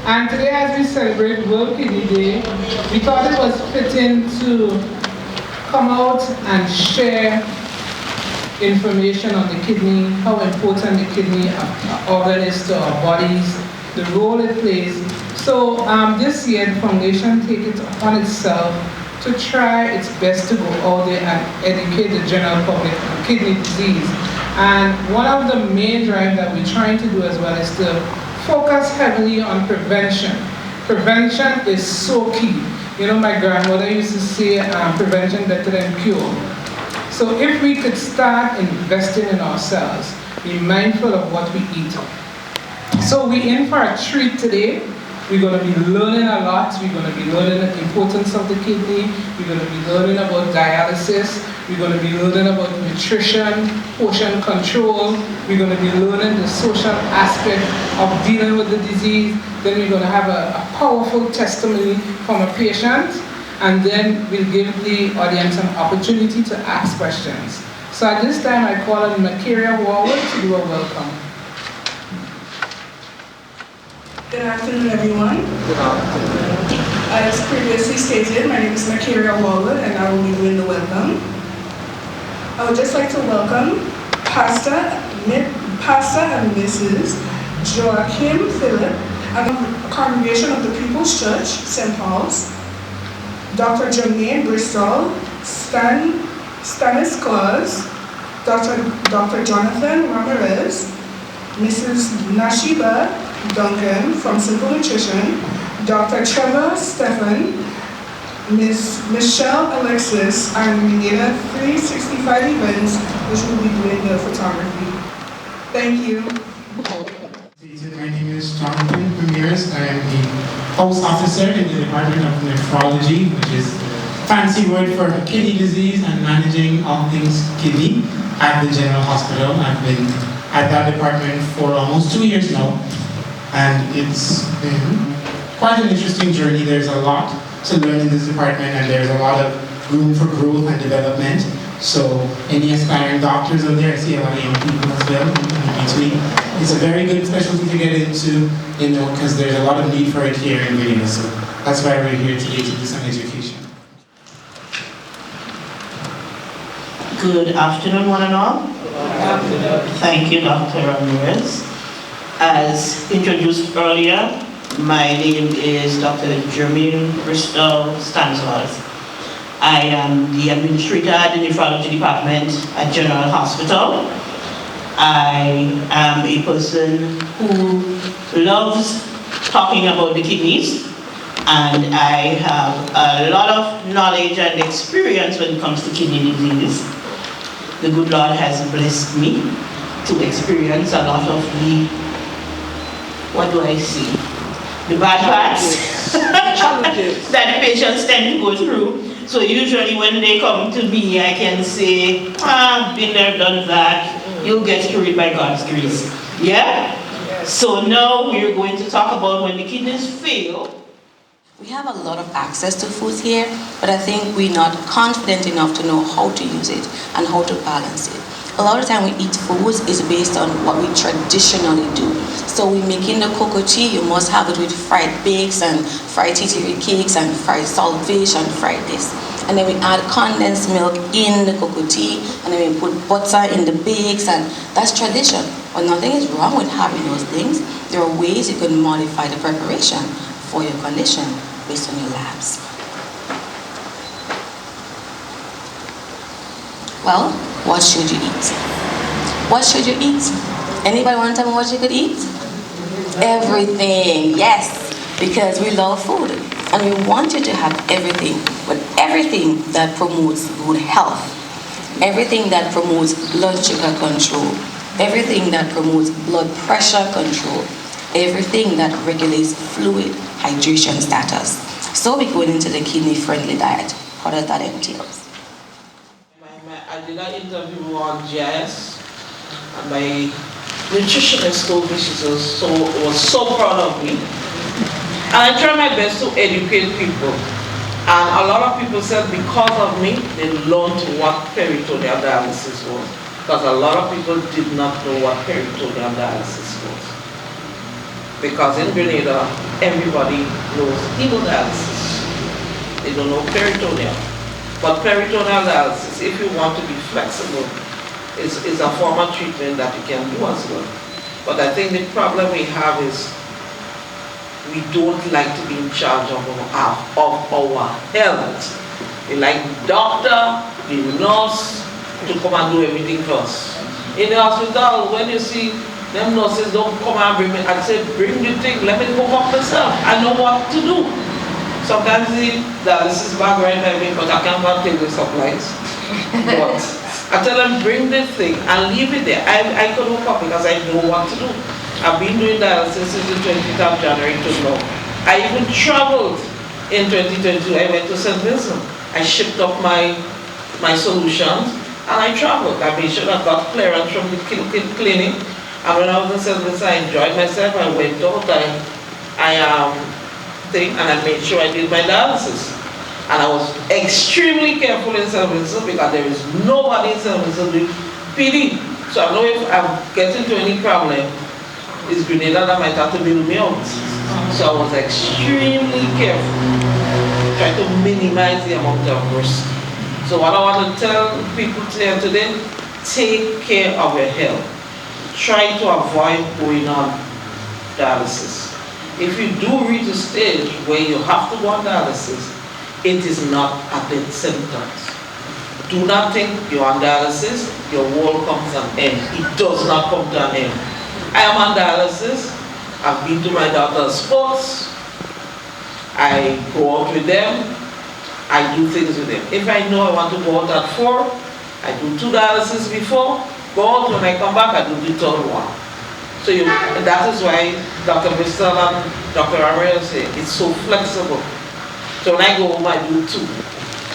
And today, as we celebrate World Kidney Day, we thought it was fitting to come out and share information on the kidney, how important the kidney organ is to our bodies, the role it plays. So this year, the foundation take it upon itself to try its best to go out there and educate the general public on kidney disease. And one of the main drives that we're trying to do as well is to focus heavily on prevention. Prevention is so key. You know, my grandmother used to say, prevention better than cure. So if we could start investing in ourselves, be mindful of what we eat. So we're in for a treat today. We're going to be learning a lot. We're going to be learning the importance of the kidney. We're going to be learning about dialysis. We're going to be learning about nutrition, portion control. We're going to be learning the social aspect of dealing with the disease. Then we're going to have a powerful testimony from a patient. And then we'll give the audience an opportunity to ask questions. So at this time, I call on Gnpkf to do a welcome. Good afternoon, everyone. Good afternoon. As previously stated, my name is Gnpkf and I will be doing the welcome. I would just like to welcome Pastor and Mrs. Joachim Philip and the congregation of the People's Church, St. Paul's, Dr. Jermaine Bristol, Stanislas, Dr. Jonathan Ramirez, Mrs. Nashiba Duncan from Simple Nutrition, Dr. Trevor Stephan, Ms. Michelle Alexis, and Grenada 365 Events, which will be doing the photography. Thank you. My name is Jonathan Ramirez. I am the house officer in the Department of Nephrology, which is a fancy word for kidney disease and managing all things kidney at the General Hospital. I've been at that department for almost 2 years now, and it's been quite an interesting journey. There's a lot to learn in this department, and there's a lot of room for growth and development. So any aspiring doctors out there, I see a lot of young people as well in between. It's a very good specialty to get into, you know, because there's a lot of need for it here in Grenada. So that's why we're here today to do some education. Good afternoon, one and all. Good afternoon. Thank you, Dr. Ramirez. As introduced earlier, my name is Dr. Jermaine Bristol Stanislas. I am the administrator at the nephrology department at General Hospital. I am a person who loves talking about the kidneys, and I have a lot of knowledge and experience when it comes to kidney disease. The good Lord has blessed me to experience a lot of the, what do I see? The bad parts challenges that the patients tend to go through. So usually when they come to me, I can say, been there, done that. You'll get through it by God's grace. Yeah? Yes. So now we're going to talk about when the kidneys fail. We have a lot of access to food here, but I think we're not confident enough to know how to use it and how to balance it. A lot of time we eat foods is based on what we traditionally do. So we making the cocoa tea, you must have it with fried bakes and fried titiri cakes and fried saltfish and fried this. And then we add condensed milk in the cocoa tea, and then we put butter in the bakes, and that's tradition. But nothing is wrong with having those things. There are ways you can modify the preparation for your condition based on your labs. Well, what should you eat? What should you eat? Anybody want to tell me what you could eat? Everything, yes, because we love food and we want you to have everything, but everything that promotes good health, everything that promotes blood sugar control, everything that promotes blood pressure control, everything that regulates fluid hydration status. So we're going into the kidney-friendly diet. How does that entail? I did an interview on GIS, and my nutritionist told me she was so proud of me. And I try my best to educate people. And a lot of people said because of me, they learned what peritoneal dialysis was. Because a lot of people did not know what peritoneal dialysis was. Because in Grenada, everybody knows hemodialysis. They don't know peritoneal. But peritoneal dialysis, if you want to be flexible, is a form of treatment that you can do as well. But I think the problem we have is we don't like to be in charge of our health. We like the doctor, the nurse to come and do everything for us. In the hospital, when you see them nurses don't come and bring me, I say, bring the thing, let me go up myself. I know what to do. Sometimes the dialysis bag right by me, but I can't take the supplies. But I tell them, bring the thing and leave it there. I could hook up because I know what to do. I've been doing dialysis since the 20th of January to now. I even traveled in 2022. I went to St. Vincent. I shipped up my solutions and I traveled. I made sure I got clearance from the clinic. And when I was in St. Vincent, I enjoyed myself. I went out, and I made sure I did my dialysis. And I was extremely careful in St. Vincent because there is nobody in St. Vincent with PD. So I know if I get into any problem, it's Grenada that might have to bail me out. So I was extremely careful, try to minimize the amount of risk. So what I want to tell people here today, take care of your health. Try to avoid going on dialysis. If you do reach a stage where you have to go on dialysis, it is not a death sentence. Do not think you're on dialysis, your world comes to an end. It does not come to an end. I am on dialysis. I've been to my daughter's sports. I go out with them. I do things with them. If I know I want to go out at 4, I do 2 dialysis before. Go out, when I come back, I do the 3rd one. So that is why Dr. Bristol and Dr. Ramirez say it's so flexible. So when I go home, I do 2.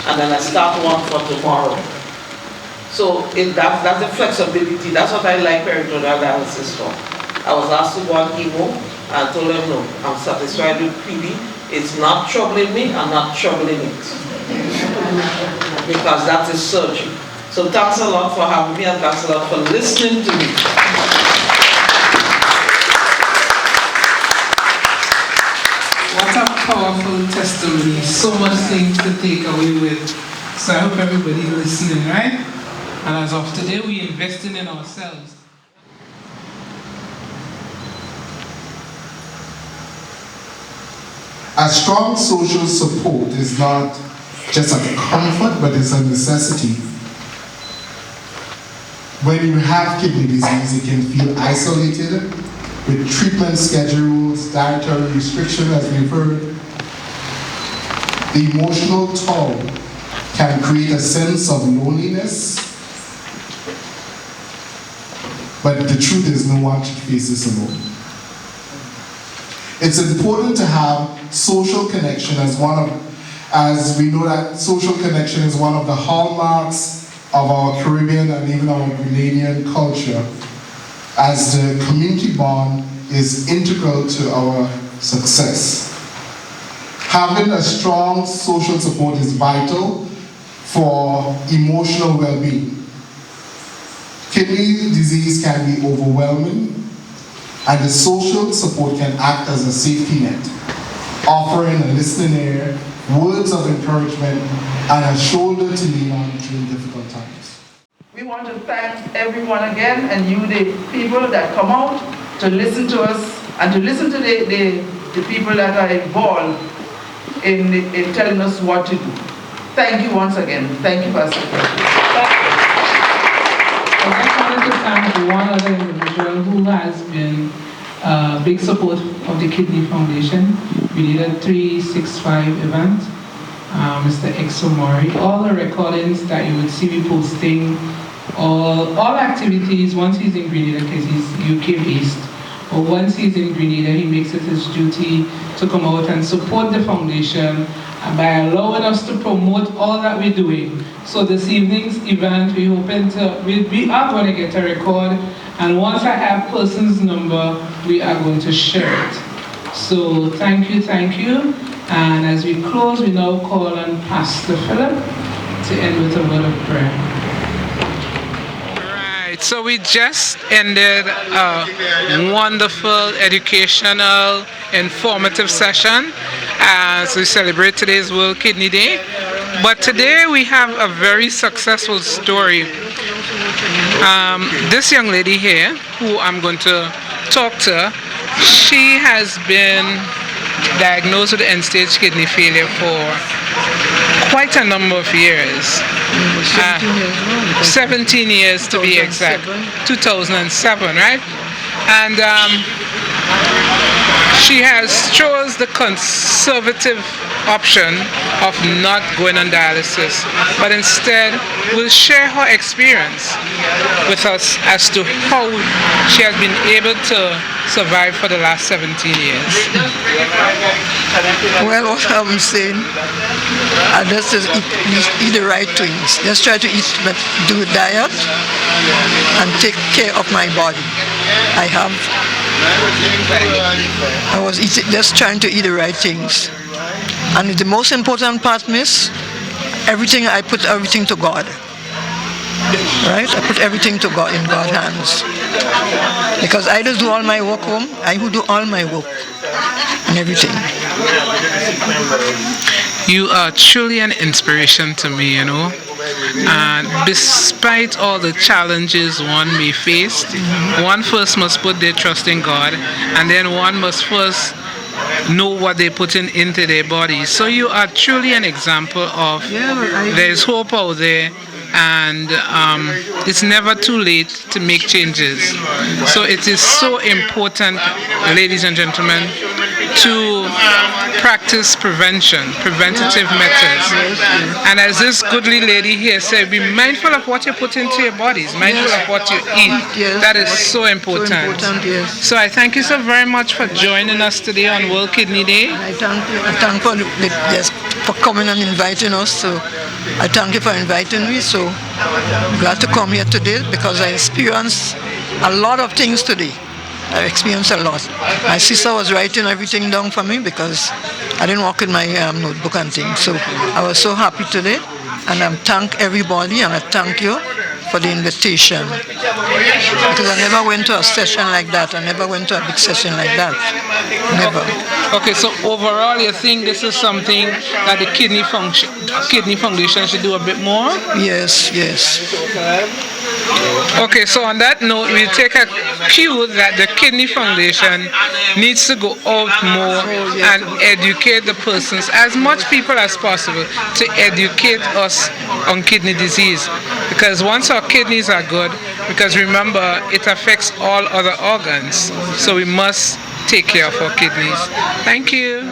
And then I start 1 for tomorrow. So that's the flexibility. That's what I like peritoneal dialysis for. I was asked to go on chemo, and I told them no, I'm satisfied with PD. It's not troubling me, I'm not troubling it. Because that is surgery. So thanks a lot for having me, and thanks a lot for listening to me. What a powerful testimony. So much things to take away with. So I hope everybody's listening, right? And as of today, we're investing in ourselves. A strong social support is not just a comfort, but it's a necessity. When you have kidney disease, you can feel isolated with treatment schedules, dietary restriction, as we've heard. The emotional toll can create a sense of loneliness, but the truth is no one should face this alone. It's important to have social connection as we know that social connection is one of the hallmarks of our Caribbean and even our Grenadian culture, as the community bond is integral to our success. Having a strong social support is vital for emotional well-being. Kidney disease can be overwhelming, and the social support can act as a safety net, offering a listening ear, words of encouragement, and a shoulder to lean on during difficult times. We want to thank everyone again, and you, the people that come out to listen to us, and to listen to the people that are involved in telling us what to do. Thank you once again. Thank you, Pastor. I just wanted to thank one other individual who has been a big support of the Kidney Foundation. We did a 365 event, Mr. Exomori. All the recordings that you would see me posting, all activities, once he's in Grenada, because he's UK based, but once he's in Grenada, he makes it his duty to come out and support the foundation by allowing us to promote all that we're doing. So this evening's event, we are going to get a record, and once I have person's number, we are going to share it. So thank you, and as we close, we now call on Pastor Philip to end with a word of prayer. All right, right, so we just ended a wonderful, educational, informative session as we celebrate today's World Kidney Day. But today we have a very successful story. This young lady here, who I'm going to talk to, she has been diagnosed with end-stage kidney failure for quite a number of years. 17 years to be exact. 2007, right? And she has chose the conservative option of not going on dialysis, but instead will share her experience with us as to how she has been able to survive for the last 17 years. Well, what I'm saying, I just eat the right things. Just try to do a diet and take care of my body. I was just trying to eat the right things. And the most important part, miss, I put everything to God. Right? I put everything to God, in God's hands. Because I just do all my work home. I will do all my work and everything. You are truly an inspiration to me, you know. And despite all the challenges one may face, one first must put their trust in God, and then one must first know what they're putting into their bodies. So you are truly an example of there's hope out there, and it's never too late to make changes. So it is so important, ladies and gentlemen, to practice preventative methods. And as this goodly lady here said, be mindful of what you put into your bodies, mindful of what you eat. That is so important. So I thank you so very much for joining us today on World Kidney Day. I thank for coming and inviting us. So I thank you for inviting me. So I'm glad to come here today because I experienced a lot of things today. I experienced a lot. My sister was writing everything down for me because I didn't work in my notebook and things. So I was so happy today, and I thank everybody, and I thank you for the invitation. Because I never went to a session like that. I never went to a big session like that. Never. Okay, so overall you think this is something that the Kidney Foundation should do a bit more? Yes. Okay, so on that note, we'll take a cue that the Kidney Foundation needs to go out more and educate the persons, as much people as possible, to educate us on kidney disease. Because once our kidneys are good, because remember, it affects all other organs, so we must take care of our kidneys. Thank you.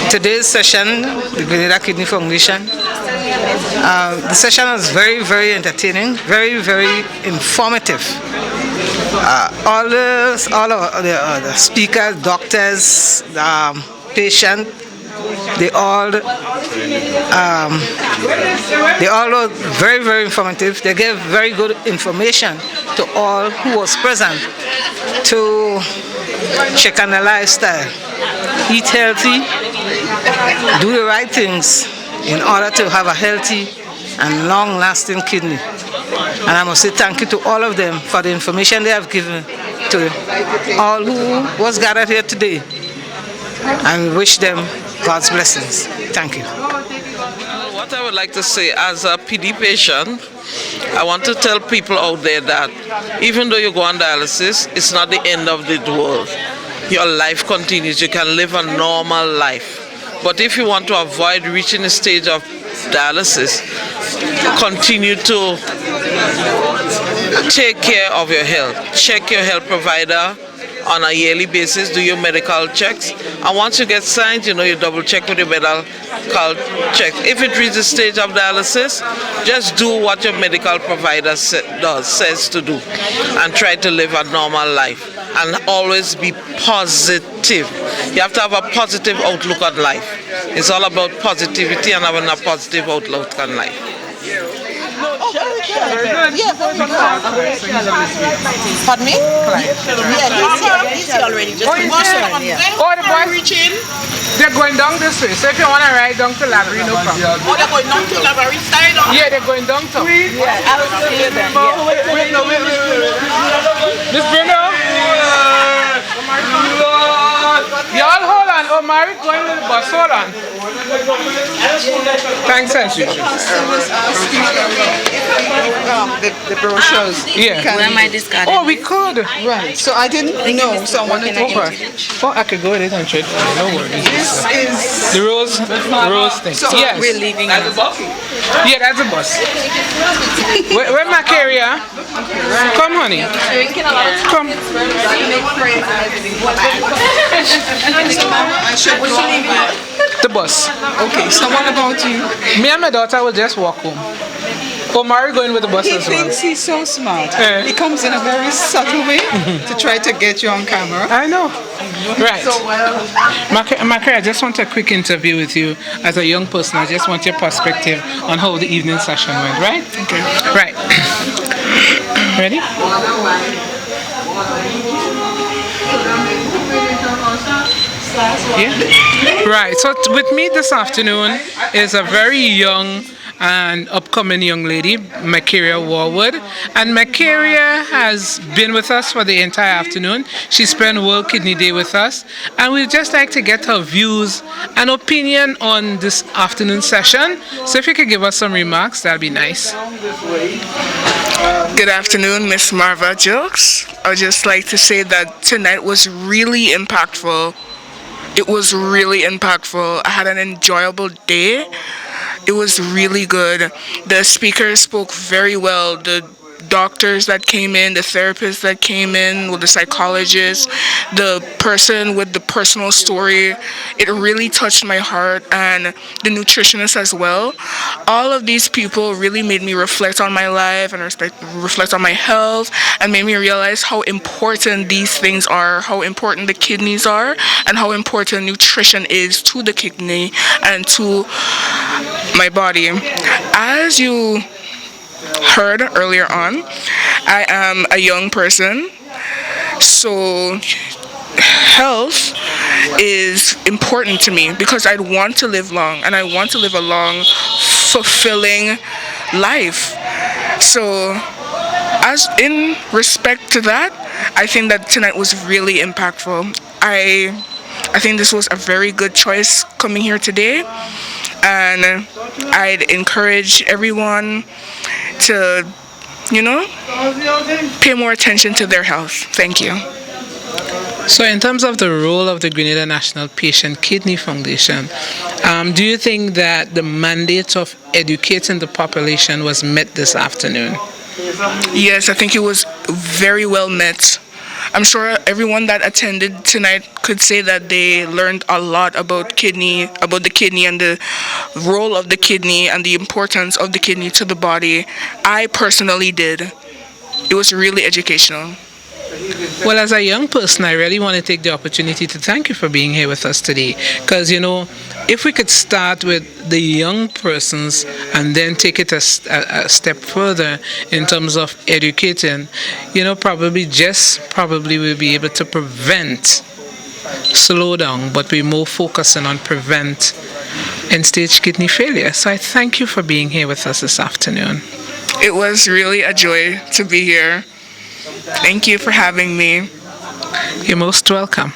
Today's session, the Grenada Kidney Foundation, the session was very, very entertaining, very, very informative. All the speakers, doctors, patients, they all were very, very informative. They gave very good information to all who was present to check on the lifestyle, eat healthy, do the right things in order to have a healthy and long-lasting kidney. And I must say thank you to all of them for the information they have given to all who was gathered here today, and wish them God's blessings. Thank you. What I would like to say, as a PD patient, I want to tell people out there that even though you go on dialysis, it's not the end of the world. Your life continues. You can live a normal life. But if you want to avoid reaching the stage of dialysis, continue to take care of your health. Check your health provider on a yearly basis, do your medical checks, and once you get signed, you double check with your medical check. If it reaches the stage of dialysis, just do what your medical provider says to do, and try to live a normal life, and always be positive. You have to have a positive outlook on life. It's all about positivity and having a positive outlook on life. Pardon me? Yeah, he's here. already. Just the bus run, yeah. Oh, the bus reaching? They're going down this way. So if you want to ride down to Lavery, no problem. Oh, they're going down to Lavery side? Yeah, they're going down to. Yeah, I will see you then. Wait. Miss Bruno? Y'all hold on. Oh, Mary going with the bus. Hold on. Thanks, as usual. The brochures. Yeah. Where am I discarding? Oh, we could. Right. So I didn't know. So I wanted to. Oh, I could go with it and trade for it. No worries. This is The rose thing. So yes. We're leaving. That's the bus. Yeah, that's a bus. Where my carrier? Come, honey. Come. I should go. The bus. Okay. So what about you? Me and my daughter will just walk home. Oh, Mary going with the bus He as well. thinks he's so smart. Eh. He comes in a very subtle way to try to get you on camera. I know. Right. So well. Macri, I just want a quick interview with you as a young person. I just want your perspective on how the evening session went, right? Okay. Right. Ready? Yeah. Right. So with me this afternoon is a very young and upcoming young lady, Macaria Warwood. And Macaria has been with us for the entire afternoon. She spent World Kidney Day with us. And we'd just like to get her views and opinion on this afternoon session. So if you could give us some remarks, that'd be nice. Good afternoon, Miss Marva Jokes. I would just like to say that tonight was really impactful. It was really impactful. I had an enjoyable day. It was really good. The speakers spoke very well. The doctors that came in, the therapists that came in, with the psychologists, the person with the personal story, it really touched my heart, and the nutritionist as well. All of these people really made me reflect on my life and reflect on my health, and made me realize how important these things are, how important the kidneys are, and how important nutrition is to the kidney and to my body. As you heard earlier on, I am a young person, so health is important to me because I want to live long, and I want to live a long, fulfilling life. So as in respect to that, I think that tonight was really impactful. I think this was a very good choice coming here today, and I'd encourage everyone to, pay more attention to their health. Thank you. So in terms of the role of the Grenada National Patient Kidney Foundation, do you think that the mandate of educating the population was met this afternoon? Yes, I think it was very well met. I'm sure everyone that attended tonight could say that they learned a lot about the kidney and the role of the kidney and the importance of the kidney to the body. I personally did. It was really educational. Well, as a young person, I really want to take the opportunity to thank you for being here with us today. Because, if we could start with the young persons and then take it a step further in terms of educating, probably we'll be able to prevent, slow down, but we're more focusing on prevent end-stage kidney failure. So I thank you for being here with us this afternoon. It was really a joy to be here. Thank you for having me. You're most welcome.